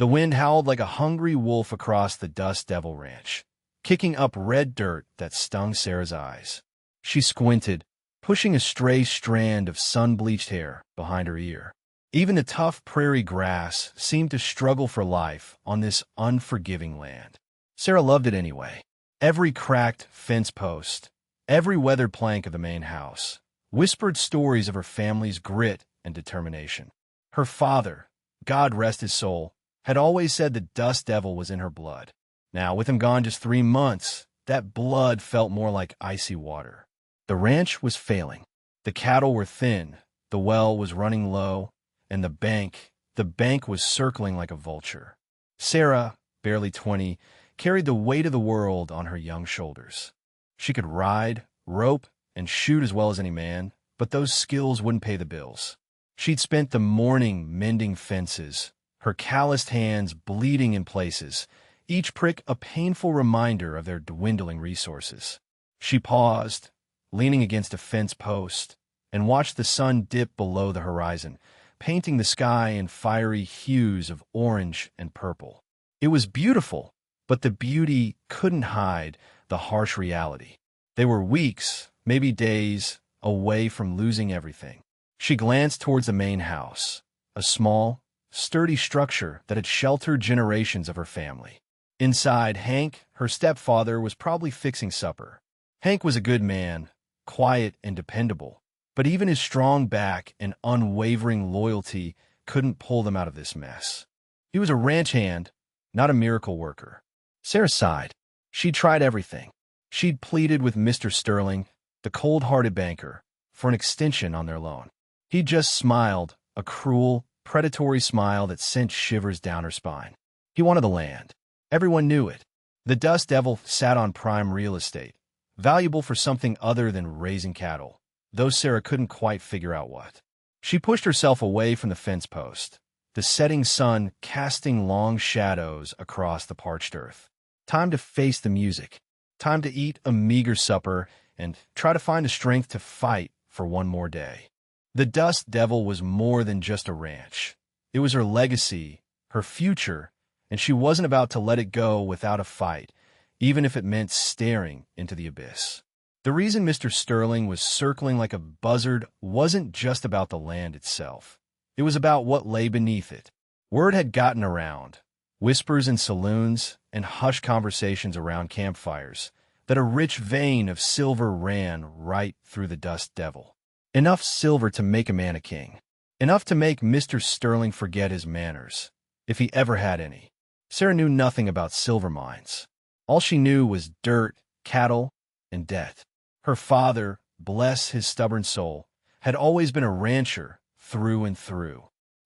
The wind howled like a hungry wolf across the Dust Devil Ranch, kicking up red dirt that stung Sarah's eyes. She squinted, pushing a stray strand of sun-bleached hair behind her ear. Even the tough prairie grass seemed to struggle for life on this unforgiving land. Sarah loved it anyway. Every cracked fence post, every weathered plank of the main house, whispered stories of her family's grit and determination. Her father, God rest his soul, had always said the Dust Devil was in her blood. Now, with him gone just 3 months, that blood felt more like icy water. The ranch was failing. The cattle were thin, the well was running low, and the bank was circling like a vulture. Sarah, barely 20, carried the weight of the world on her young shoulders. She could ride, rope, and shoot as well as any man, but those skills wouldn't pay the bills. She'd spent the morning mending fences, her calloused hands bleeding in places, each prick a painful reminder of their dwindling resources. She paused, leaning against a fence post, and watched the sun dip below the horizon, painting the sky in fiery hues of orange and purple. It was beautiful, but the beauty couldn't hide the harsh reality. They were weeks, maybe days, away from losing everything. She glanced towards the main house, a small, sturdy structure that had sheltered generations of her family. Inside, Hank, her stepfather, was probably fixing supper. Hank was a good man, quiet and dependable, but even his strong back and unwavering loyalty couldn't pull them out of this mess. He was a ranch hand, not a miracle worker. Sarah sighed. She'd tried everything. She'd pleaded with Mr. Sterling, the cold-hearted banker, for an extension on their loan. He just smiled, a cruel, predatory smile that sent shivers down her spine. He wanted the land. Everyone knew it. The Dust Devil sat on prime real estate, valuable for something other than raising cattle, though Sarah couldn't quite figure out what. She pushed herself away from the fence post, the setting sun casting long shadows across the parched earth. Time to face the music. Time to eat a meager supper and try to find the strength to fight for one more day. The Dust Devil was more than just a ranch. It was her legacy, her future, and she wasn't about to let it go without a fight, even if it meant staring into the abyss. The reason Mr. Sterling was circling like a buzzard wasn't just about the land itself. It was about what lay beneath it. Word had gotten around, whispers in saloons and hushed conversations around campfires, that a rich vein of silver ran right through the Dust Devil. Enough silver to make a man a king. Enough to make Mr. Sterling forget his manners, if he ever had any. Sarah knew nothing about silver mines. All she knew was dirt, cattle, and debt. Her father, bless his stubborn soul, had always been a rancher through and through.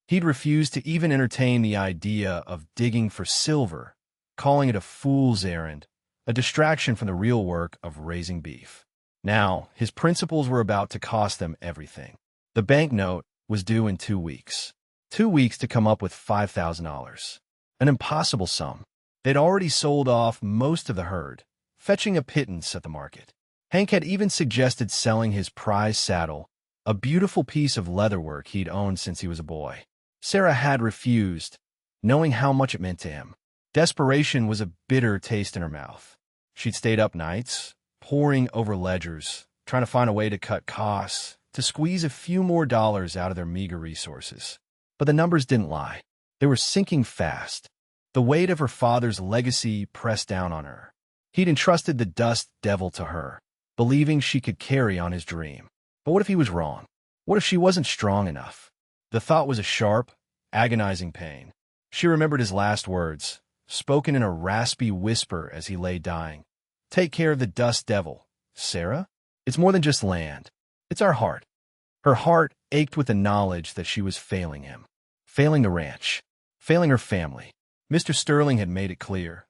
He'd refused to even entertain the idea of digging for silver, calling it a fool's errand, a distraction from the real work of raising beef. Now, his principles were about to cost them everything. The banknote was due in 2 weeks. 2 weeks to come up with $5,000. An impossible sum. They'd already sold off most of the herd, fetching a pittance at the market. Hank had even suggested selling his prize saddle, a beautiful piece of leatherwork he'd owned since he was a boy. Sarah had refused, knowing how much it meant to him. Desperation was a bitter taste in her mouth. She'd stayed up nights, poring over ledgers, trying to find a way to cut costs, to squeeze a few more dollars out of their meager resources. But the numbers didn't lie. They were sinking fast. The weight of her father's legacy pressed down on her. He'd entrusted the Dust Devil to her, believing she could carry on his dream. But what if he was wrong? What if she wasn't strong enough? The thought was a sharp, agonizing pain. She remembered his last words, spoken in a raspy whisper as he lay dying. Take care of the Dust Devil, Sarah. It's more than just land. It's our heart. Her heart ached with the knowledge that she was failing him. Failing the ranch. Failing her family. Mr. Sterling had made it clear.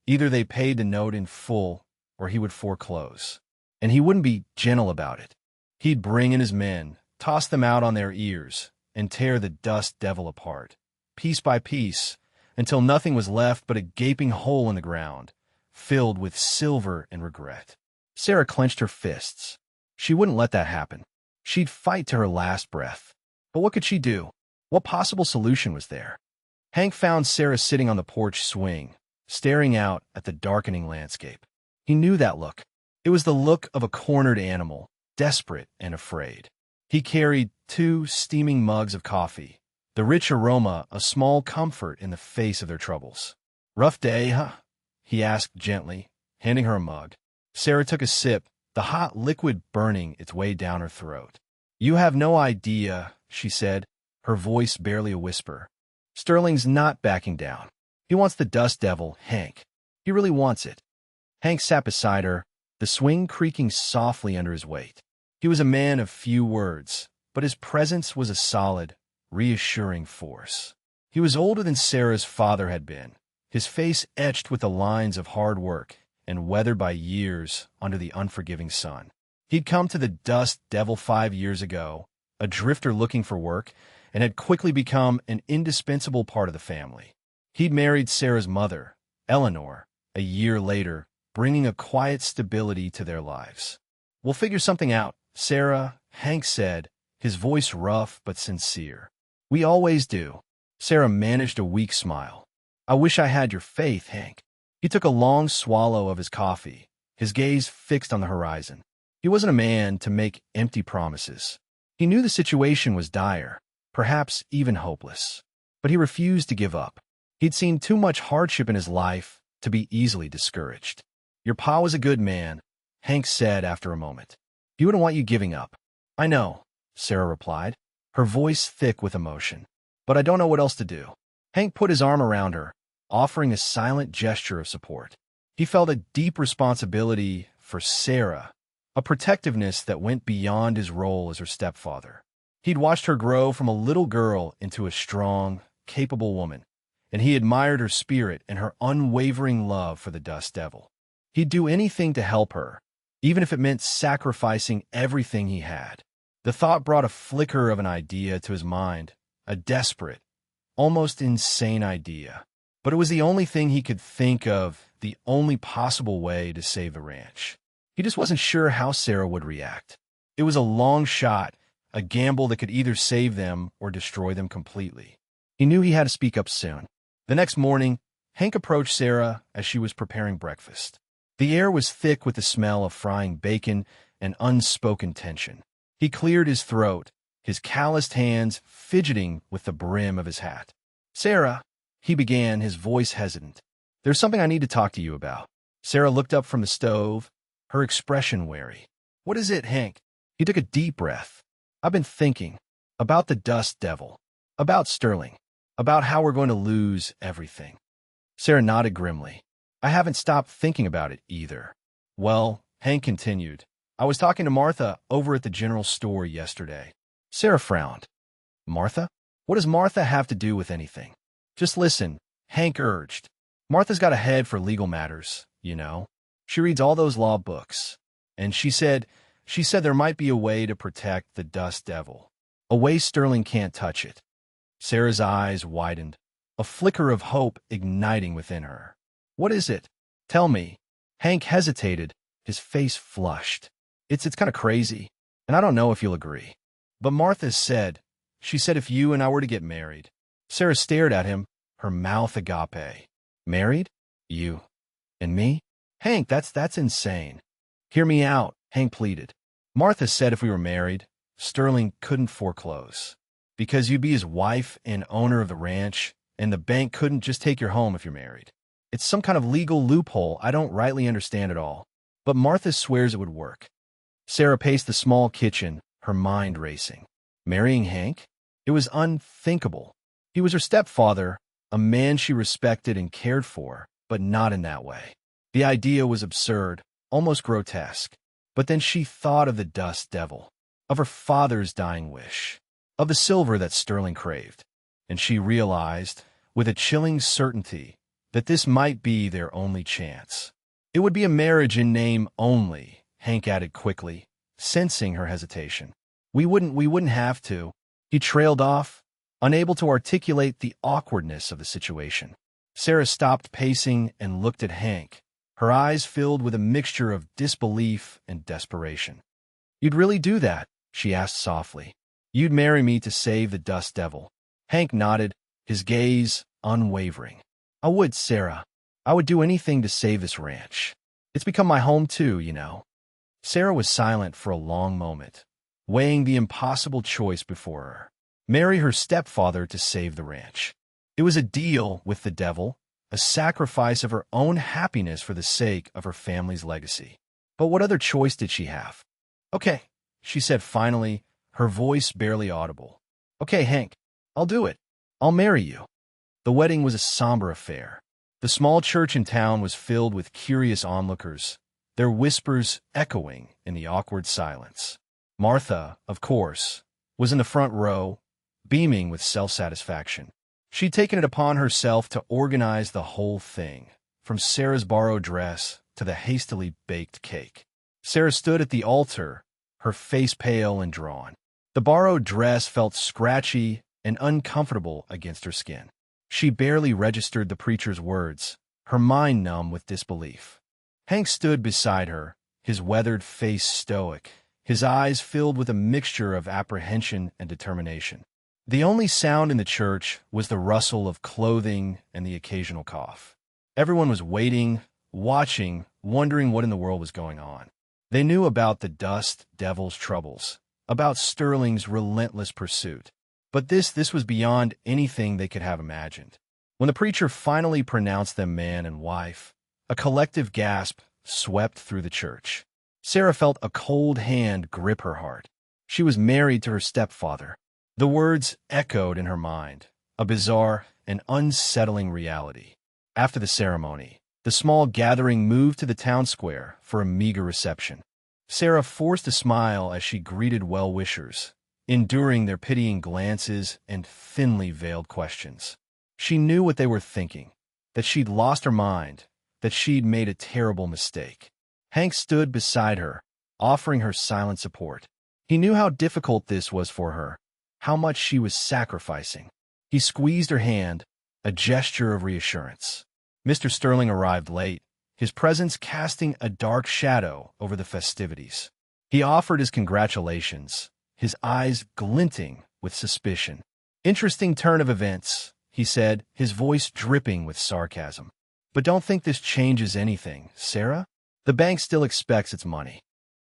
Either they paid the note in full, or he would foreclose. And he wouldn't be gentle about it. He'd bring in his men, toss them out on their ears, and tear the Dust Devil apart, piece by piece, until nothing was left but a gaping hole in the ground, filled with silver and regret. Sarah clenched her fists. She wouldn't let that happen. She'd fight to her last breath. But what could she do? What possible solution was there? Hank found Sarah sitting on the porch swing, staring out at the darkening landscape. He knew that look. It was the look of a cornered animal, desperate and afraid. He carried 2 steaming mugs of coffee, the rich aroma a small comfort in the face of their troubles. "Rough day, huh?" he asked gently, handing her a mug. Sarah took a sip, the hot liquid burning its way down her throat. "You have no idea," she said, her voice barely a whisper. "Sterling's not backing down. He wants the dust devil, Hank. He really wants it." Hank sat beside her, the swing creaking softly under his weight. He was a man of few words, but his presence was a solid, reassuring force. He was older than Sarah's father had been, his face etched with the lines of hard work and weathered by years under the unforgiving sun. He'd come to the dust devil 5 years ago, a drifter looking for work, and had quickly become an indispensable part of the family. He'd married Sarah's mother, Eleanor, a year later, bringing a quiet stability to their lives. "We'll figure something out, Sarah," Hank said, his voice rough but sincere. "We always do." Sarah managed a weak smile. "I wish I had your faith, Hank." He took a long swallow of his coffee, his gaze fixed on the horizon. He wasn't a man to make empty promises. He knew the situation was dire, perhaps even hopeless. But he refused to give up. He'd seen too much hardship in his life to be easily discouraged. "Your pa was a good man," Hank said after a moment. "He wouldn't want you giving up." "I know," Sarah replied, her voice thick with emotion. "But I don't know what else to do." Hank put his arm around her, offering a silent gesture of support. He felt a deep responsibility for Sarah, a protectiveness that went beyond his role as her stepfather. He'd watched her grow from a little girl into a strong, capable woman, and he admired her spirit and her unwavering love for the dust devil. He'd do anything to help her, even if it meant sacrificing everything he had. The thought brought a flicker of an idea to his mind, a desperate, almost insane idea. But it was the only thing he could think of, the only possible way to save the ranch. He just wasn't sure how Sarah would react. It was a long shot, a gamble that could either save them or destroy them completely. He knew he had to speak up soon. The next morning, Hank approached Sarah as she was preparing breakfast. The air was thick with the smell of frying bacon and unspoken tension. He cleared his throat, his calloused hands fidgeting with the brim of his hat. "Sarah," he began, his voice hesitant, "there's something I need to talk to you about." Sarah looked up from the stove, her expression wary. "What is it, Hank?" He took a deep breath. "I've been thinking about the dust devil, about Sterling, about how we're going to lose everything." Sarah nodded grimly. "I haven't stopped thinking about it either." "Well," Hank continued, "I was talking to Martha over at the general store yesterday." Sarah frowned. "Martha? What does Martha have to do with anything?" "Just listen," Hank urged. "Martha's got a head for legal matters, you know. She reads all those law books. And she said there might be a way to protect the dust devil. A way Sterling can't touch it." Sarah's eyes widened, a flicker of hope igniting within her. "What is it? Tell me." Hank hesitated, his face flushed. It's kind of crazy, and I don't know if you'll agree. But Martha said, she said if you and I were to get married." Sarah stared at him, her mouth agape. "Married? You? And me?" "Hank, that's insane." "Hear me out," Hank pleaded. "Martha said if we were married, Sterling couldn't foreclose. Because you'd be his wife and owner of the ranch, and the bank couldn't just take your home if you're married. It's some kind of legal loophole I don't rightly understand at all. But Martha swears it would work." Sarah paced the small kitchen, her mind racing. Marrying Hank? It was unthinkable. He was her stepfather, a man she respected and cared for, but not in that way. The idea was absurd, almost grotesque. But then she thought of the dust devil, of her father's dying wish, of the silver that Sterling craved, and she realized, with a chilling certainty, that this might be their only chance. "It would be a marriage in name only," Hank added quickly, sensing her hesitation. We wouldn't have to." He trailed off, unable to articulate the awkwardness of the situation. Sarah stopped pacing and looked at Hank, her eyes filled with a mixture of disbelief and desperation. "You'd really do that?" she asked softly. "You'd marry me to save the dust devil?" Hank nodded, his gaze, unwavering. "I would, Sarah. I would do anything to save this ranch. It's become my home too, you know." Sarah was silent for a long moment, weighing the impossible choice before her. Marry her stepfather to save the ranch. It was a deal with the devil, a sacrifice of her own happiness for the sake of her family's legacy. But what other choice did she have? "Okay," she said finally, her voice barely audible. "Okay, Hank, I'll do it. I'll marry you." The wedding was a somber affair. The small church in town was filled with curious onlookers, their whispers echoing in the awkward silence. Martha, of course, was in the front row, beaming with self-satisfaction. She'd taken it upon herself to organize the whole thing, from Sarah's borrowed dress to the hastily baked cake. Sarah stood at the altar, her face pale and drawn. The borrowed dress felt scratchy and uncomfortable against her skin. She barely registered the preacher's words, her mind numb with disbelief. Hank stood beside her, his weathered face stoic, his eyes filled with a mixture of apprehension and determination. The only sound in the church was the rustle of clothing and the occasional cough. Everyone was waiting, watching, wondering what in the world was going on. They knew about the dust devil's troubles, about Sterling's relentless pursuit. But this was beyond anything they could have imagined. When the preacher finally pronounced them man and wife, a collective gasp swept through the church. Sarah felt a cold hand grip her heart. She was married to her stepfather. The words echoed in her mind, a bizarre and unsettling reality. After the ceremony, the small gathering moved to the town square for a meager reception. Sarah forced a smile as she greeted well-wishers, enduring their pitying glances and thinly veiled questions. She knew what they were thinking, that she'd lost her mind, that she'd made a terrible mistake. Hank stood beside her, offering her silent support. He knew how difficult this was for her, how much she was sacrificing. He squeezed her hand, a gesture of reassurance. Mr. Sterling arrived late, his presence casting a dark shadow over the festivities. He offered his congratulations, his eyes glinting with suspicion. "Interesting turn of events," he said, his voice dripping with sarcasm. "But don't think this changes anything, Sarah. The bank still expects its money."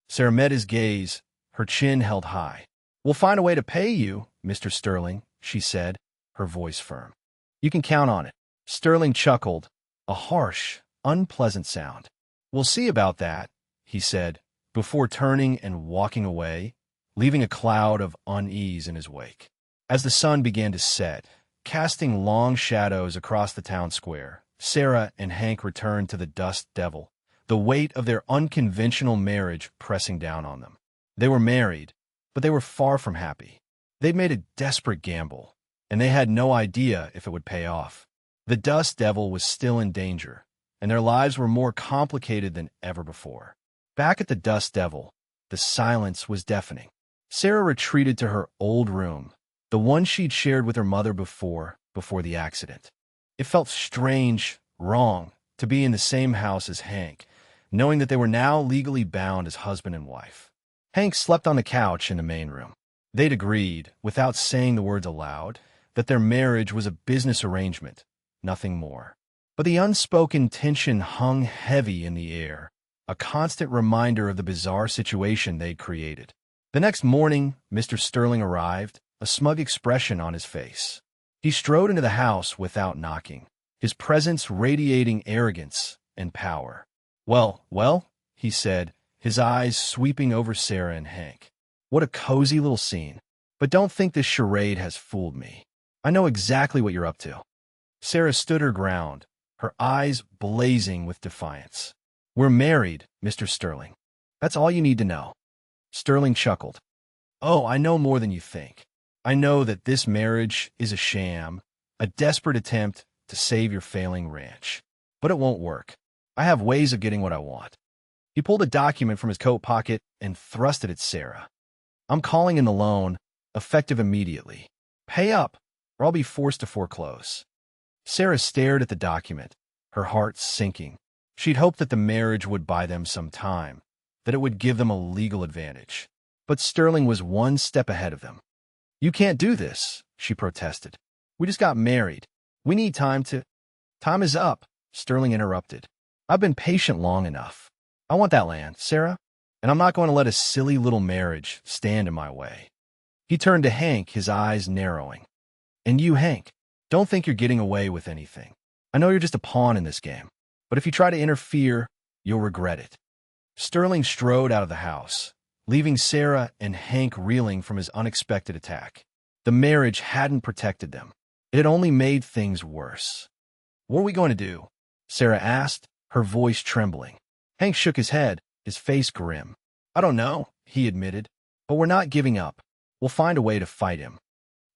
Sarah met his gaze, her chin held high. "We'll find a way to pay you, Mr. Sterling," she said, her voice firm. "You can count on it." Sterling chuckled, a harsh, unpleasant sound. "We'll see about that," he said, before turning and walking away, leaving a cloud of unease in his wake. As the sun began to set, casting long shadows across the town square, Sarah and Hank returned to the dust devil, the weight of their unconventional marriage pressing down on them. They were married, but they were far from happy. They'd made a desperate gamble, and they had no idea if it would pay off. The dust devil was still in danger, and their lives were more complicated than ever before. Back at the dust devil, the silence was deafening. Sarah retreated to her old room, the one she'd shared with her mother before the accident. It felt strange, wrong, to be in the same house as Hank, knowing that they were now legally bound as husband and wife. Hank slept on the couch in the main room. They'd agreed, without saying the words aloud, that their marriage was a business arrangement, nothing more. But the unspoken tension hung heavy in the air, a constant reminder of the bizarre situation they'd created. The next morning, Mr. Sterling arrived, a smug expression on his face. He strode into the house without knocking, his presence radiating arrogance and power. Well, he said, his eyes sweeping over Sarah and Hank. "What a cozy little scene. But don't think this charade has fooled me. I know exactly what you're up to." Sarah stood her ground, her eyes blazing with defiance. "We're married, Mr. Sterling. That's all you need to know." Sterling chuckled. "Oh, I know more than you think. I know that this marriage is a sham, a desperate attempt to save your failing ranch. But it won't work. I have ways of getting what I want." He pulled a document from his coat pocket and thrust it at Sarah. "I'm calling in the loan, effective immediately. Pay up, or I'll be forced to foreclose." Sarah stared at the document, her heart sinking. She'd hoped that the marriage would buy them some time, that it would give them a legal advantage. But Sterling was one step ahead of them. "You can't do this," she protested. "We just got married. We need time to— Time is up, Sterling interrupted. I've been patient long enough. I want that land, Sarah, and I'm not going to let a silly little marriage stand in my way. He turned to Hank, his eyes narrowing. And you, Hank, don't think you're getting away with anything. I know you're just a pawn in this game, but if you try to interfere, you'll regret it. Sterling strode out of the house, leaving Sarah and Hank reeling from his unexpected attack. The marriage hadn't protected them. It had only made things worse. What are we going to do? Sarah asked, her voice trembling. Hank shook his head, his face grim. I don't know, he admitted, but we're not giving up. We'll find a way to fight him.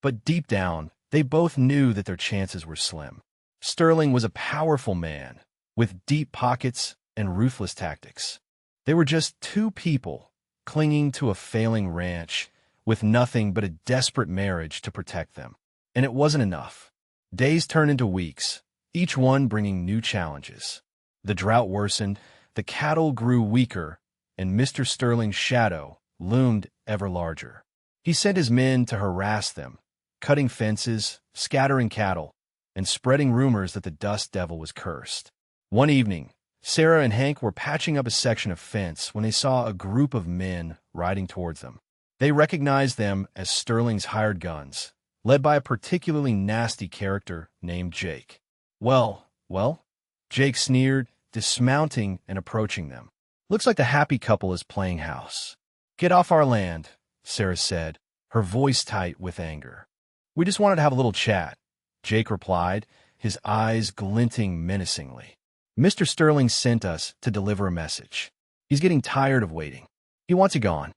But deep down, they both knew that their chances were slim. Sterling was a powerful man, with deep pockets and ruthless tactics. They were just two people clinging to a failing ranch with nothing but a desperate marriage to protect them. And it wasn't enough. Days turned into weeks, each one bringing new challenges. The drought worsened, the cattle grew weaker, and Mr. Sterling's shadow loomed ever larger. He sent his men to harass them, cutting fences, scattering cattle, and spreading rumors that the Dust Devil was cursed. One evening, Sarah and Hank were patching up a section of fence when they saw a group of men riding towards them. They recognized them as Sterling's hired guns, led by a particularly nasty character named Jake. Well, Jake sneered, dismounting and approaching them. Looks like the happy couple is playing house. Get off our land, Sarah said, her voice tight with anger. We just wanted to have a little chat, Jake replied, his eyes glinting menacingly. Mr. Sterling sent us to deliver a message. He's getting tired of waiting. He wants it gone.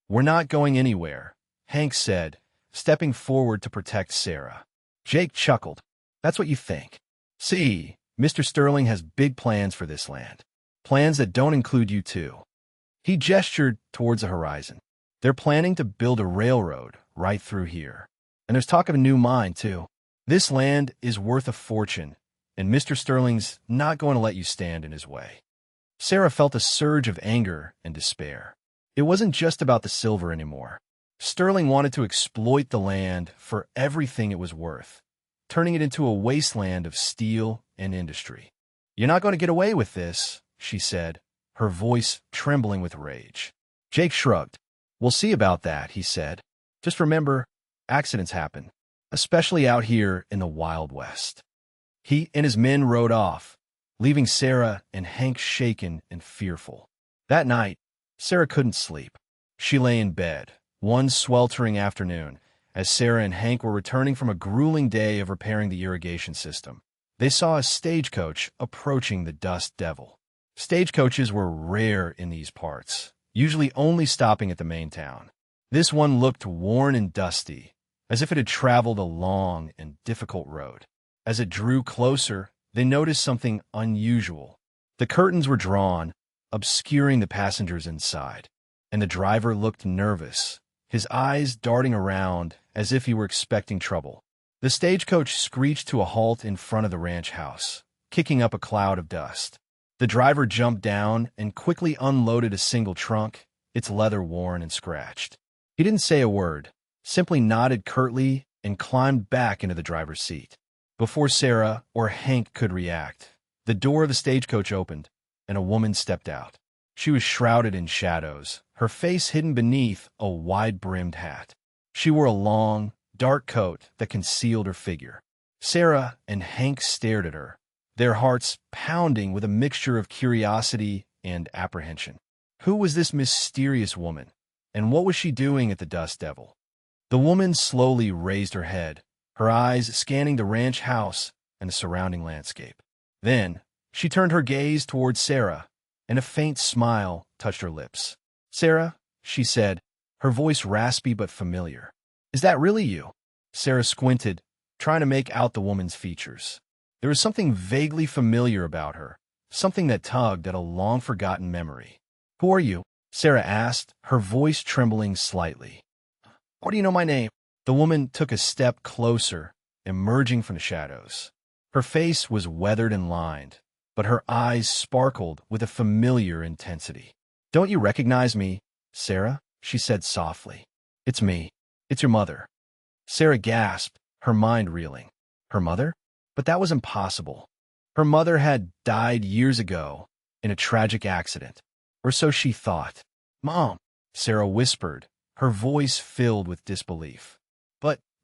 We're not going anywhere, Hank said, stepping forward to protect Sarah. Jake chuckled. That's what you think. See, Mr. Sterling has big plans for this land. Plans that don't include you too. He gestured towards the horizon. They're planning to build a railroad right through here. And there's talk of a new mine, too. This land is worth a fortune, and Mr. Sterling's not going to let you stand in his way. Sarah felt a surge of anger and despair. It wasn't just about the silver anymore. Sterling wanted to exploit the land for everything it was worth, turning it into a wasteland of steel and industry. You're not going to get away with this, she said, her voice trembling with rage. Jake shrugged. We'll see about that, he said. Just remember, accidents happen, especially out here in the Wild West. He and his men rode off, leaving Sarah and Hank shaken and fearful. That night, Sarah couldn't sleep. She lay in bed, one sweltering afternoon, as Sarah and Hank were returning from a grueling day of repairing the irrigation system. They saw a stagecoach approaching the Dust Devil. Stagecoaches were rare in these parts, usually only stopping at the main town. This one looked worn and dusty, as if it had traveled a long and difficult road. As it drew closer, they noticed something unusual. The curtains were drawn, obscuring the passengers inside, and the driver looked nervous, his eyes darting around as if he were expecting trouble. The stagecoach screeched to a halt in front of the ranch house, kicking up a cloud of dust. The driver jumped down and quickly unloaded a single trunk, its leather worn and scratched. He didn't say a word, simply nodded curtly and climbed back into the driver's seat. Before Sarah or Hank could react, the door of the stagecoach opened, and a woman stepped out. She was shrouded in shadows, her face hidden beneath a wide-brimmed hat. She wore a long, dark coat that concealed her figure. Sarah and Hank stared at her, their hearts pounding with a mixture of curiosity and apprehension. Who was this mysterious woman, and what was she doing at the Dust Devil? The woman slowly raised her head, her eyes scanning the ranch house and the surrounding landscape. Then, she turned her gaze towards Sarah, and a faint smile touched her lips. Sarah, she said, her voice raspy but familiar. Is that really you? Sarah squinted, trying to make out the woman's features. There was something vaguely familiar about her, something that tugged at a long-forgotten memory. Who are you? Sarah asked, her voice trembling slightly. How do you know my name? The woman took a step closer, emerging from the shadows. Her face was weathered and lined, but her eyes sparkled with a familiar intensity. Don't you recognize me, Sarah? She said softly. It's me. It's your mother. Sarah gasped, her mind reeling. Her mother? But that was impossible. Her mother had died years ago in a tragic accident, or so she thought. "Mom," Sarah whispered, her voice filled with disbelief.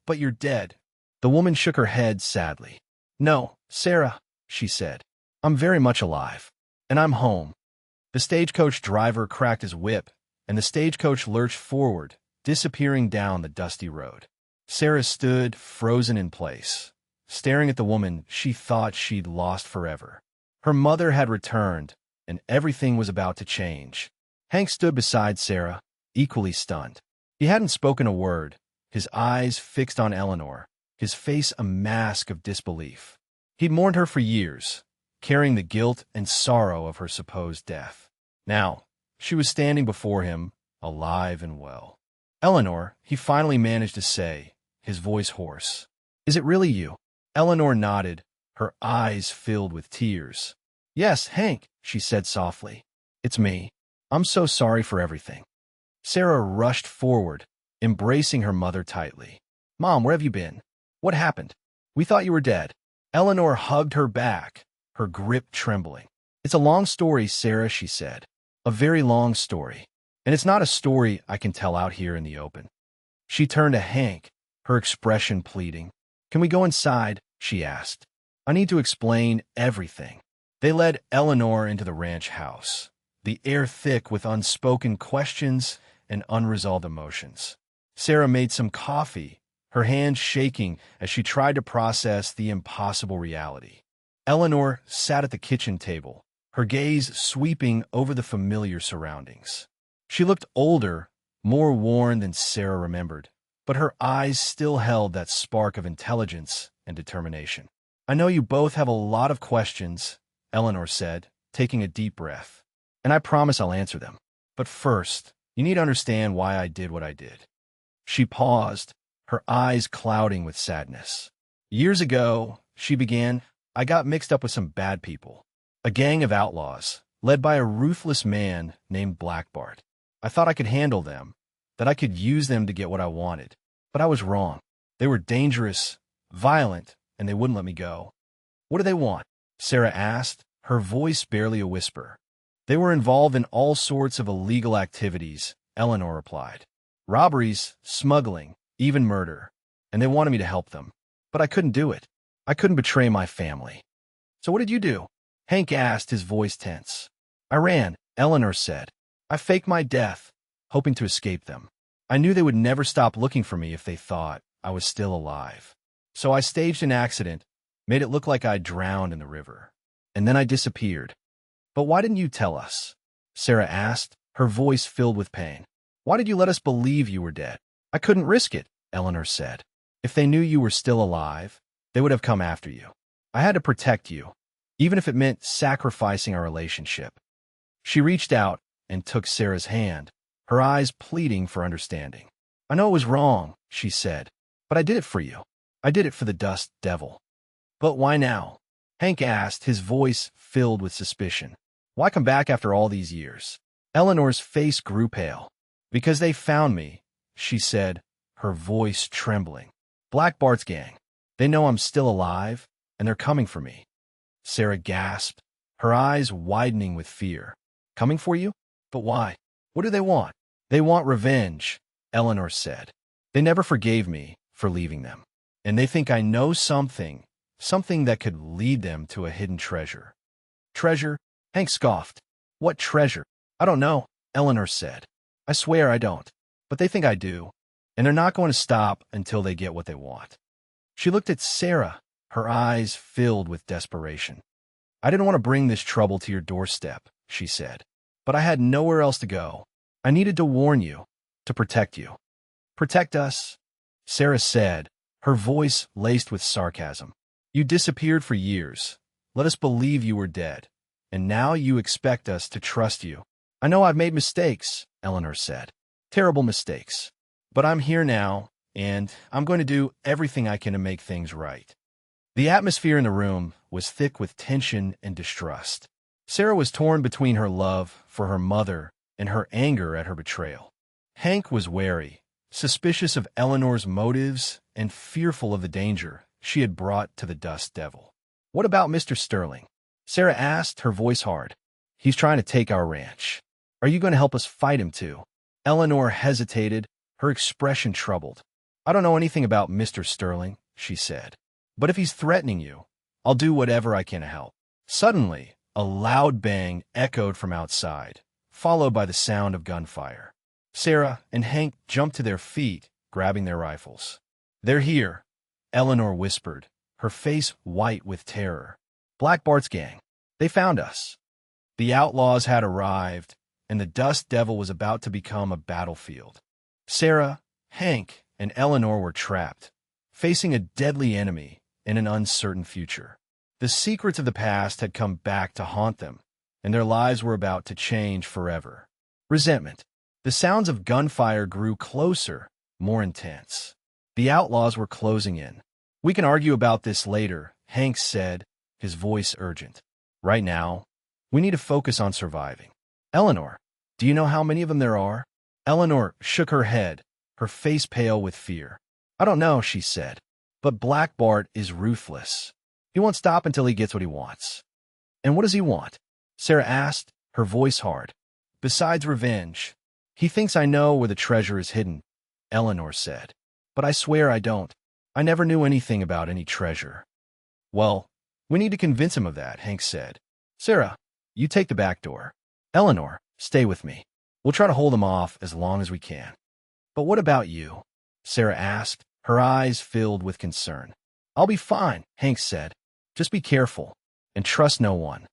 But you're dead." The woman shook her head sadly. "No, Sarah," she said. "I'm very much alive. And I'm home." The stagecoach driver cracked his whip, and the stagecoach lurched forward, disappearing down the dusty road. Sarah stood, frozen in place, staring at the woman she thought she'd lost forever. Her mother had returned, and everything was about to change. Hank stood beside Sarah, equally stunned. He hadn't spoken a word, his eyes fixed on Eleanor, his face a mask of disbelief. He'd mourned her for years, carrying the guilt and sorrow of her supposed death. Now, she was standing before him, alive and well. "Eleanor," he finally managed to say, his voice hoarse. "Is it really you?" Eleanor nodded, her eyes filled with tears. "Yes, Hank," she said softly. "It's me. I'm so sorry for everything." Sarah rushed forward, embracing her mother tightly. "Mom, where have you been? What happened? We thought you were dead." Eleanor hugged her back, her grip trembling. "It's a long story, Sarah," she said. "A very long story. And it's not a story I can tell out here in the open." She turned to Hank, her expression pleading. "Can we go inside?" she asked. "I need to explain everything." They led Eleanor into the ranch house, the air thick with unspoken questions and unresolved emotions. Sarah made some coffee, her hands shaking as she tried to process the impossible reality. Eleanor sat at the kitchen table, her gaze sweeping over the familiar surroundings. She looked older, more worn than Sarah remembered, but her eyes still held that spark of intelligence and determination. "I know you both have a lot of questions," Eleanor said, taking a deep breath, "and I promise I'll answer them. But first, you need to understand why I did what I did." She paused, her eyes clouding with sadness. "Years ago," she began, "I got mixed up with some bad people. A gang of outlaws, led by a ruthless man named Black Bart. I thought I could handle them, that I could use them to get what I wanted. But I was wrong. They were dangerous, violent, and they wouldn't let me go." "What do they want?" Sarah asked, her voice barely a whisper. "They were involved in all sorts of illegal activities," Eleanor replied. "Robberies, smuggling, even murder. And they wanted me to help them. But I couldn't do it. I couldn't betray my family." "So what did you do?" Hank asked, his voice tense. "I ran," Eleanor said. "I faked my death, hoping to escape them. I knew they would never stop looking for me if they thought I was still alive. So I staged an accident, made it look like I drowned in the river. And then I disappeared." "But why didn't you tell us?" Sarah asked, her voice filled with pain. "Why did you let us believe you were dead?" "I couldn't risk it," Eleanor said. "If they knew you were still alive, they would have come after you. I had to protect you, even if it meant sacrificing our relationship." She reached out and took Sarah's hand, her eyes pleading for understanding. "I know it was wrong," she said, "but I did it for you. I did it for the dust devil." "But why now?" Hank asked, his voice filled with suspicion. "Why come back after all these years?" Eleanor's face grew pale. "Because they found me," she said, her voice trembling. "Black Bart's gang. They know I'm still alive, and they're coming for me." Sarah gasped, her eyes widening with fear. "Coming for you? But why? What do they want?" "They want revenge," Eleanor said. "They never forgave me for leaving them. And they think I know something that could lead them to a hidden treasure." "Treasure?" Hank scoffed. "What treasure?" "I don't know," Eleanor said. "I swear I don't. But they think I do. And they're not going to stop until they get what they want." She looked at Sarah, her eyes filled with desperation. "I didn't want to bring this trouble to your doorstep," she said. "But I had nowhere else to go. I needed to warn you, to protect you." "Protect us?" Sarah said, her voice laced with sarcasm. "You disappeared for years. Let us believe you were dead. And now you expect us to trust you." "I know I've made mistakes," Eleanor said. "Terrible mistakes. But I'm here now, and I'm going to do everything I can to make things right." The atmosphere in the room was thick with tension and distrust. Sarah was torn between her love for her mother and her anger at her betrayal. Hank was wary, suspicious of Eleanor's motives and fearful of the danger she had brought to the Dust Devil. "What about Mr. Sterling?" Sarah asked, her voice hard. "He's trying to take our ranch. Are you going to help us fight him too?" Eleanor hesitated, her expression troubled. "I don't know anything about Mr. Sterling," she said. "But if he's threatening you, I'll do whatever I can to help." Suddenly, a loud bang echoed from outside, followed by the sound of gunfire. Sarah and Hank jumped to their feet, grabbing their rifles. "They're here," Eleanor whispered, her face white with terror. "Black Bart's gang. They found us." The outlaws had arrived, and the Dust Devil was about to become a battlefield. Sarah, Hank, and Eleanor were trapped, facing a deadly enemy in an uncertain future. The secrets of the past had come back to haunt them, and their lives were about to change forever. Resentment. The sounds of gunfire grew closer, more intense. The outlaws were closing in. "We can argue about this later," Hank said, his voice urgent. "Right now, we need to focus on surviving." "Eleanor, do you know how many of them there are?" Eleanor shook her head, her face pale with fear. "I don't know," she said, "but Black Bart is ruthless. He won't stop until he gets what he wants." "And what does he want?" Sarah asked, her voice hard. "Besides revenge, he thinks I know where the treasure is hidden," Eleanor said. "But I swear I don't. I never knew anything about any treasure." "Well, we need to convince him of that," Hank said. "Sarah, you take the back door. Eleanor, stay with me. We'll try to hold him off as long as we can." "But what about you?" Sarah asked, her eyes filled with concern. "I'll be fine," Hank said. "Just be careful and trust no one."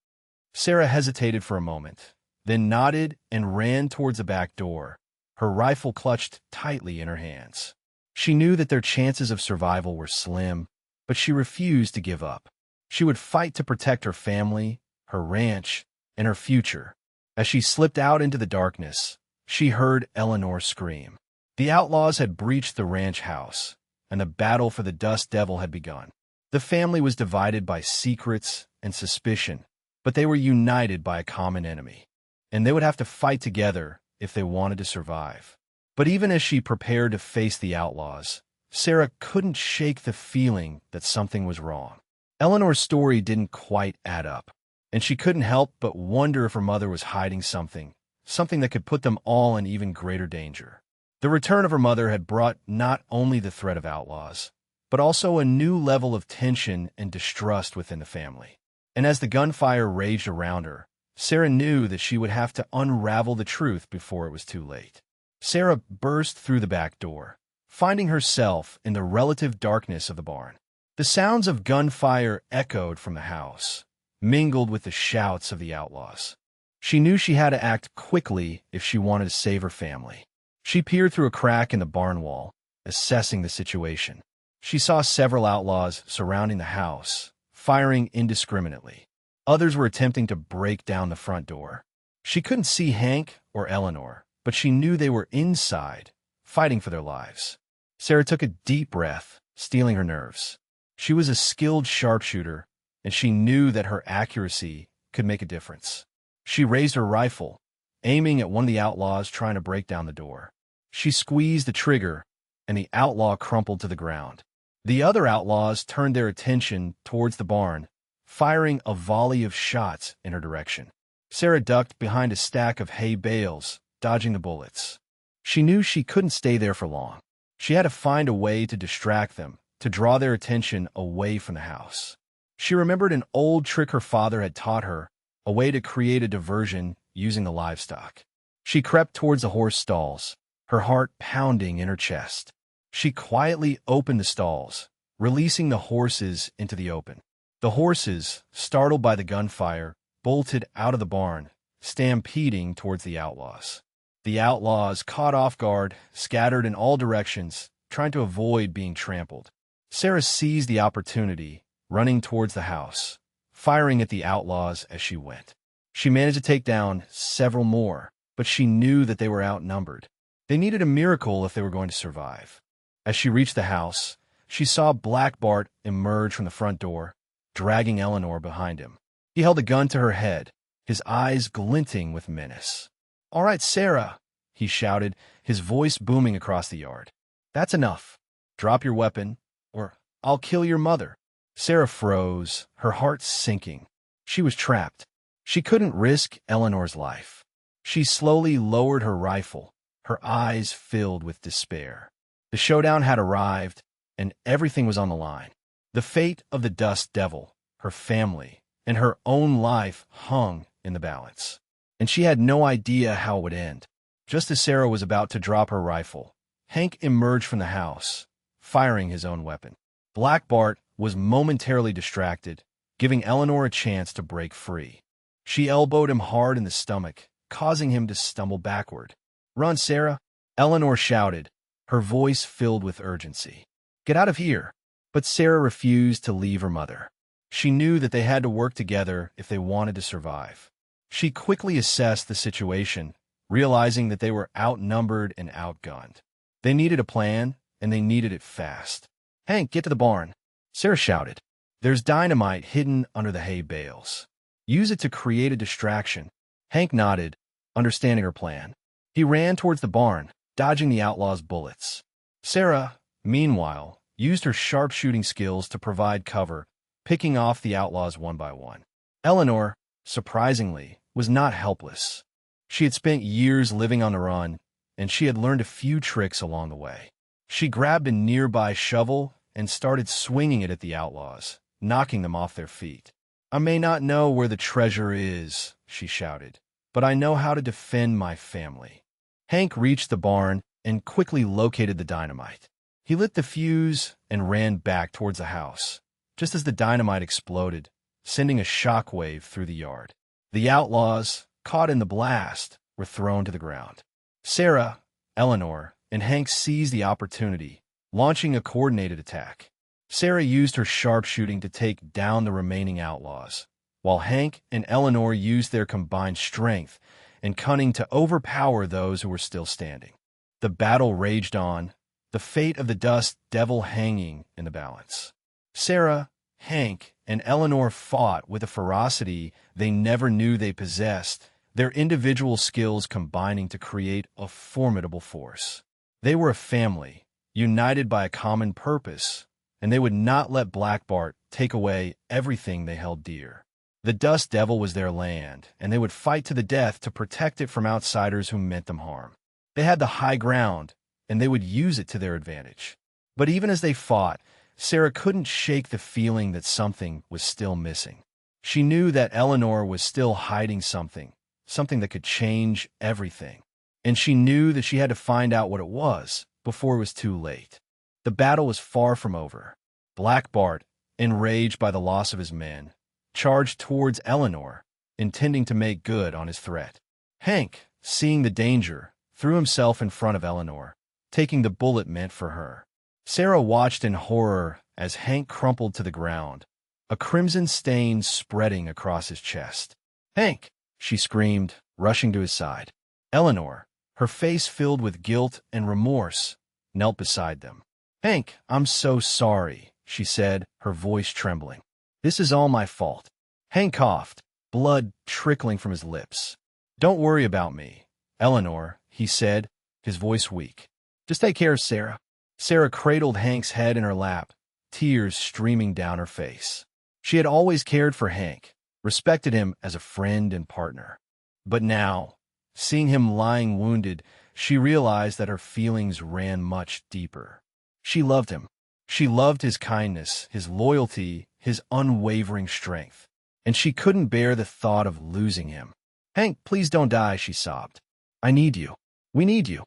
Sarah hesitated for a moment, then nodded and ran towards the back door, her rifle clutched tightly in her hands. She knew that their chances of survival were slim, but she refused to give up. She would fight to protect her family, her ranch, and her future. As she slipped out into the darkness, she heard Eleanor scream. The outlaws had breached the ranch house, and the battle for the Dust Devil had begun. The family was divided by secrets and suspicion, but they were united by a common enemy, and they would have to fight together if they wanted to survive. But even as she prepared to face the outlaws, Sarah couldn't shake the feeling that something was wrong. Eleanor's story didn't quite add up, and she couldn't help but wonder if her mother was hiding something that could put them all in even greater danger. The return of her mother had brought not only the threat of outlaws, but also a new level of tension and distrust within the family. And as the gunfire raged around her, Sarah knew that she would have to unravel the truth before it was too late. Sarah burst through the back door, finding herself in the relative darkness of the barn. The sounds of gunfire echoed from the house, mingled with the shouts of the outlaws. She knew she had to act quickly if she wanted to save her family. She peered through a crack in the barn wall, assessing the situation. She saw several outlaws surrounding the house, firing indiscriminately. Others were attempting to break down the front door. She couldn't see Hank or Eleanor, but she knew they were inside, fighting for their lives. Sarah took a deep breath, steeling her nerves. She was a skilled sharpshooter, and she knew that her accuracy could make a difference. She raised her rifle, aiming at one of the outlaws trying to break down the door. She squeezed the trigger, and the outlaw crumpled to the ground. The other outlaws turned their attention towards the barn, firing a volley of shots in her direction. Sarah ducked behind a stack of hay bales, dodging the bullets. She knew she couldn't stay there for long. She had to find a way to distract them, to draw their attention away from the house. She remembered an old trick her father had taught her, a way to create a diversion using the livestock. She crept towards the horse stalls, her heart pounding in her chest. She quietly opened the stalls, releasing the horses into the open. The horses, startled by the gunfire, bolted out of the barn, stampeding towards the outlaws. The outlaws, caught off guard, scattered in all directions, trying to avoid being trampled. Sarah seized the opportunity, running towards the house, firing at the outlaws as she went. She managed to take down several more, but she knew that they were outnumbered. They needed a miracle if they were going to survive. As she reached the house, she saw Black Bart emerge from the front door, dragging Eleanor behind him. He held a gun to her head, his eyes glinting with menace. "All right, Sarah," he shouted, his voice booming across the yard. "That's enough. Drop your weapon, or I'll kill your mother. Sarah froze, her heart sinking. She was trapped. She couldn't risk Eleanor's life. She slowly lowered her rifle, her eyes filled with despair. The showdown had arrived, and everything was on the line. The fate of the Dust Devil, her family, and her own life hung in the balance. And she had no idea how it would end. Just as Sarah was about to drop her rifle, Hank emerged from the house, firing his own weapon. Black Bart was momentarily distracted, giving Eleanor a chance to break free. She elbowed him hard in the stomach, causing him to stumble backward. "Run, Sarah!" Eleanor shouted, her voice filled with urgency. "Get out of here!" But Sarah refused to leave her mother. She knew that they had to work together if they wanted to survive. She quickly assessed the situation, realizing that they were outnumbered and outgunned. They needed a plan, and they needed it fast. "Hank, get to the barn!" Sarah shouted. "There's dynamite hidden under the hay bales. Use it to create a distraction." Hank nodded, understanding her plan. He ran towards the barn, dodging the outlaws' bullets. Sarah, meanwhile, used her sharpshooting skills to provide cover, picking off the outlaws one by one. Eleanor, surprisingly, was not helpless. She had spent years living on the run, and she had learned a few tricks along the way. She grabbed a nearby shovel and started swinging it at the outlaws, knocking them off their feet. "I may not know where the treasure is," she shouted, "but I know how to defend my family." Hank reached the barn and quickly located the dynamite. He lit the fuse and ran back towards the house, just as the dynamite exploded, sending a shockwave through the yard. The outlaws, caught in the blast, were thrown to the ground. Sarah, Eleanor, and Hank seized the opportunity, launching a coordinated attack. Sarah used her sharpshooting to take down the remaining outlaws, while Hank and Eleanor used their combined strength and cunning to overpower those who were still standing. The battle raged on, the fate of the Dust Devil hanging in the balance. Sarah, Hank, and Eleanor fought with a ferocity they never knew they possessed, their individual skills combining to create a formidable force. They were a family, united by a common purpose, and they would not let Black Bart take away everything they held dear. The Dust Devil was their land, and they would fight to the death to protect it from outsiders who meant them harm. They had the high ground, and they would use it to their advantage. But even as they fought, Sarah couldn't shake the feeling that something was still missing. She knew that Eleanor was still hiding something that could change everything. And she knew that she had to find out what it was before it was too late. The battle was far from over. Black Bart, enraged by the loss of his men, charged towards Eleanor, intending to make good on his threat. Hank, seeing the danger, threw himself in front of Eleanor, taking the bullet meant for her. Sarah watched in horror as Hank crumpled to the ground, a crimson stain spreading across his chest. "Hank!" she screamed, rushing to his side. Eleanor, her face filled with guilt and remorse, knelt beside them. "Hank, I'm so sorry," she said, her voice trembling. "This is all my fault." Hank coughed, blood trickling from his lips. "Don't worry about me, Eleanor," he said, his voice weak. "Just take care of Sarah." Sarah cradled Hank's head in her lap, tears streaming down her face. She had always cared for Hank, respected him as a friend and partner. But now, seeing him lying wounded, she realized that her feelings ran much deeper. She loved him. She loved his kindness, his loyalty, his unwavering strength. And she couldn't bear the thought of losing him. "Hank, please don't die," she sobbed. "I need you. We need you."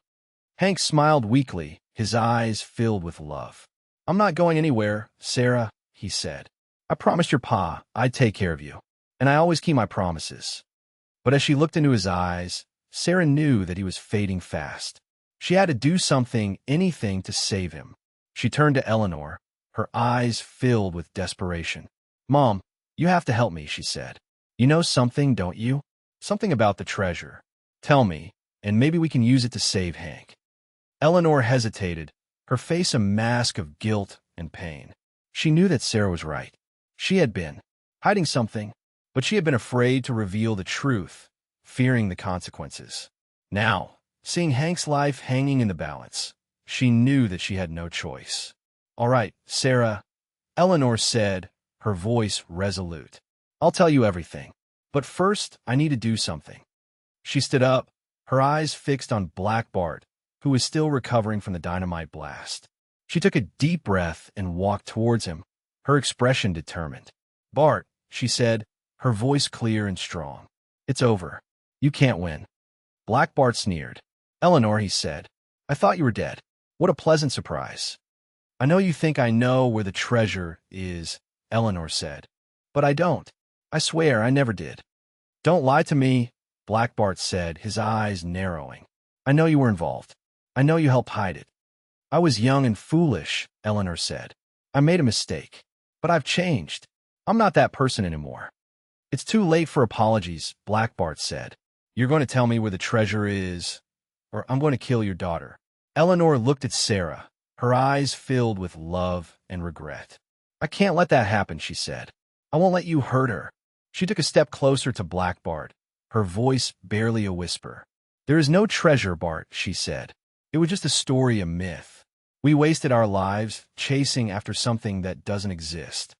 Hank smiled weakly, his eyes filled with love. "I'm not going anywhere, Sarah," he said. "I promised your pa I'd take care of you, and I always keep my promises." But as she looked into his eyes, Sarah knew that he was fading fast. She had to do something, anything, to save him. She turned to Eleanor, her eyes filled with desperation. "Mom, you have to help me," she said. "You know something, don't you? Something about the treasure. Tell me, and maybe we can use it to save Hank." Eleanor hesitated, her face a mask of guilt and pain. She knew that Sarah was right. She had been hiding something, but she had been afraid to reveal the truth, fearing the consequences. Now, seeing Hank's life hanging in the balance, she knew that she had no choice. "All right, Sarah," Eleanor said, her voice resolute. I'll tell you everything. But first, I need to do something. She stood up, her eyes fixed on Black Bart, who was still recovering from the dynamite blast. She took a deep breath and walked towards him, her expression determined. Bart, she said, her voice clear and strong. It's over. You can't win. Black Bart sneered. Eleanor, he said, I thought you were dead. What a pleasant surprise. I know you think I know where the treasure is, Eleanor said. But I don't. I swear I never did. Don't lie to me, Black Bart said, his eyes narrowing. I know you were involved. I know you helped hide it. I was young and foolish, Eleanor said. I made a mistake. But I've changed. I'm not that person anymore. It's too late for apologies, Black Bart said. You're going to tell me where the treasure is, or I'm going to kill your daughter. Eleanor looked at Sarah, her eyes filled with love and regret. I can't let that happen, she said. I won't let you hurt her. She took a step closer to Black Bart, her voice barely a whisper. There is no treasure, Bart, she said. It was just a story, a myth. We wasted our lives chasing after something that doesn't exist.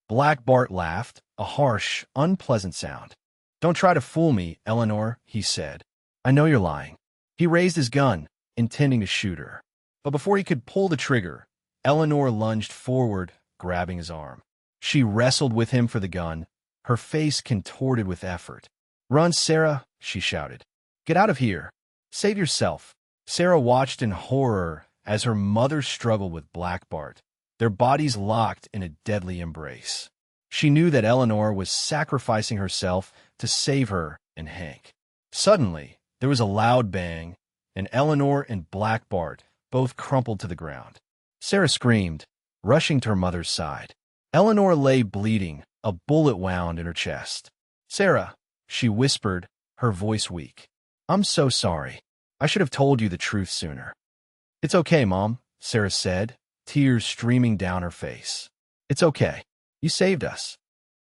Black Bart laughed, a harsh, unpleasant sound. Don't try to fool me, Eleanor, he said. I know you're lying. He raised his gun, intending to shoot her. But before he could pull the trigger, Eleanor lunged forward, grabbing his arm. She wrestled with him for the gun, her face contorted with effort. Run, Sarah, she shouted. Get out of here. Save yourself. Sarah watched in horror as her mother struggled with Black Bart, their bodies locked in a deadly embrace. She knew that Eleanor was sacrificing herself to save her and Hank. Suddenly, there was a loud bang, and Eleanor and Black Bart both crumpled to the ground. Sarah screamed, rushing to her mother's side. Eleanor lay bleeding, a bullet wound in her chest. Sarah, she whispered, her voice weak. I'm so sorry. I should have told you the truth sooner. It's okay, Mom, Sarah said, tears streaming down her face. It's okay. You saved us.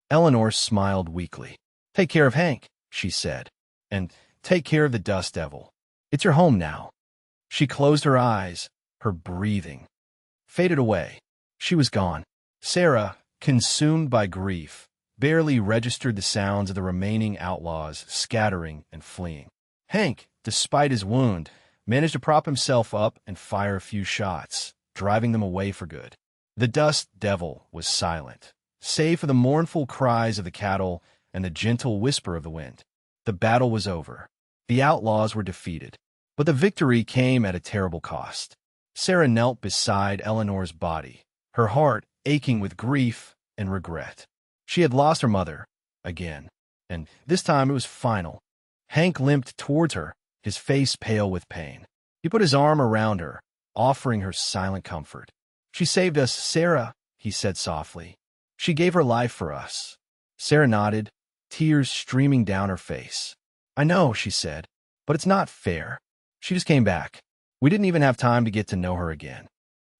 Eleanor smiled weakly. Take care of Hank, she said, and take care of the Dust Devil. It's your home now. She closed her eyes, her breathing faded away. She was gone. Sarah, consumed by grief, barely registered the sounds of the remaining outlaws scattering and fleeing. Hank, despite his wound, managed to prop himself up and fire a few shots, driving them away for good. The Dust Devil was silent, save for the mournful cries of the cattle and the gentle whisper of the wind. The battle was over. The outlaws were defeated, but the victory came at a terrible cost. Sarah knelt beside Eleanor's body, her heart aching with grief and regret. She had lost her mother, again, and this time it was final. Hank limped towards her, his face pale with pain. He put his arm around her, offering her silent comfort. She saved us, Sarah, he said softly. She gave her life for us. Sarah nodded, tears streaming down her face. I know, she said, but it's not fair. She just came back. We didn't even have time to get to know her again.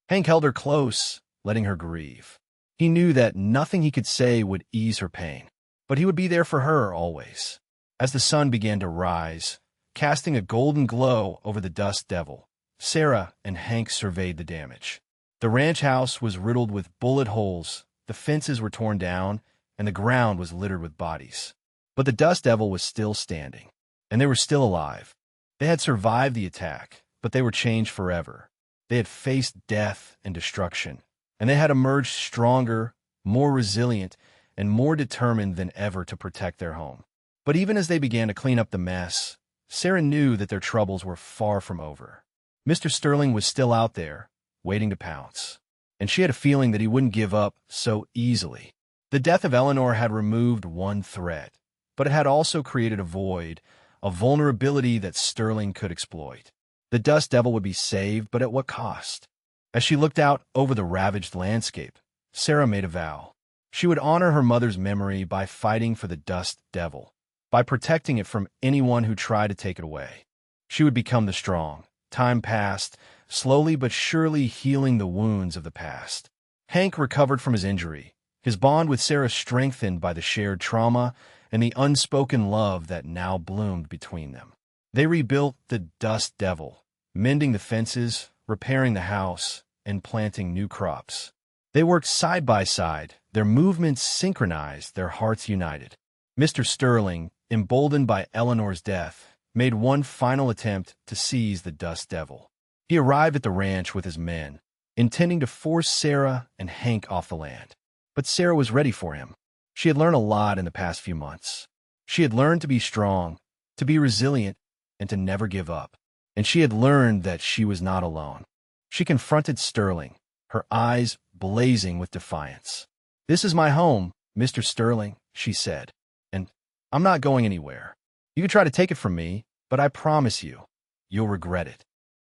Hank held her close, letting her grieve. He knew that nothing he could say would ease her pain, but he would be there for her always. As the sun began to rise, casting a golden glow over the Dust Devil, Sarah and Hank surveyed the damage. The ranch house was riddled with bullet holes, the fences were torn down, and the ground was littered with bodies. But the Dust Devil was still standing, and they were still alive. They had survived the attack, but they were changed forever. They had faced death and destruction, and they had emerged stronger, more resilient, and more determined than ever to protect their home. But even as they began to clean up the mess, Sarah knew that their troubles were far from over. Mr. Sterling was still out there, waiting to pounce, and she had a feeling that he wouldn't give up so easily. The death of Eleanor had removed one threat, but it had also created a void, a vulnerability that Sterling could exploit. The Dust Devil would be saved, but at what cost? As she looked out over the ravaged landscape, Sarah made a vow. She would honor her mother's memory by fighting for the Dust Devil, by protecting it from anyone who tried to take it away. She would become the strong. Time passed, slowly but surely healing the wounds of the past. Hank recovered from his injury, his bond with Sarah strengthened by the shared trauma and the unspoken love that now bloomed between them. They rebuilt the Dust Devil, mending the fences, repairing the house, and planting new crops. They worked side by side, their movements synchronized, their hearts united. Mr. Sterling, emboldened by Eleanor's death, made one final attempt to seize the Dust Devil. He arrived at the ranch with his men, intending to force Sarah and Hank off the land. But Sarah was ready for him. She had learned a lot in the past few months. She had learned to be strong, to be resilient, and to never give up. And she had learned that she was not alone. She confronted Sterling, her eyes blazing with defiance. "This is my home, Mr. Sterling," she said, "and I'm not going anywhere. You can try to take it from me, but I promise you, you'll regret it."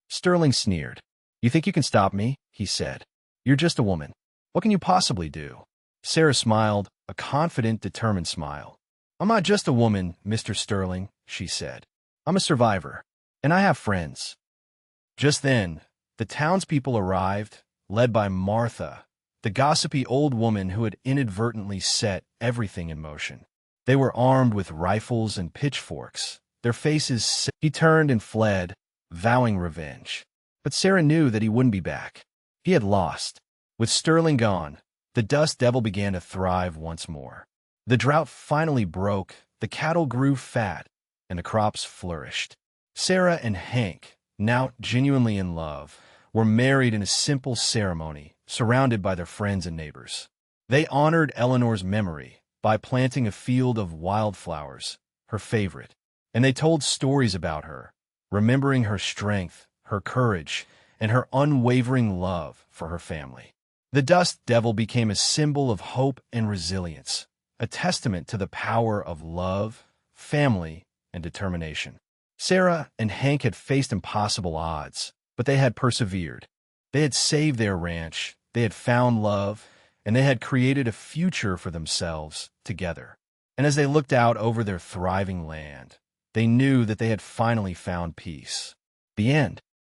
Sterling sneered. "You think you can stop me?" he said. "You're just a woman. What can you possibly do?" Sarah smiled, a confident, determined smile. "I'm not just a woman, Mr. Sterling," she said. "I'm a survivor, and I have friends." Just then, the townspeople arrived, led by Martha, the gossipy old woman who had inadvertently set everything in motion. They were armed with rifles and pitchforks, their faces set. He turned and fled, vowing revenge. But Sarah knew that he wouldn't be back. He had lost. With Sterling gone, the Dust Devil began to thrive once more. The drought finally broke, the cattle grew fat, and the crops flourished. Sarah and Hank, now genuinely in love, were married in a simple ceremony, surrounded by their friends and neighbors. They honored Eleanor's memory by planting a field of wildflowers, her favorite, and they told stories about her, remembering her strength, her courage, and her unwavering love for her family. The Dust Devil became a symbol of hope and resilience, a testament to the power of love, family, and determination. Sarah and Hank had faced impossible odds, but they had persevered. They had saved their ranch, they had found love, and they had created a future for themselves together. And as they looked out over their thriving land, they knew that they had finally found peace. The end.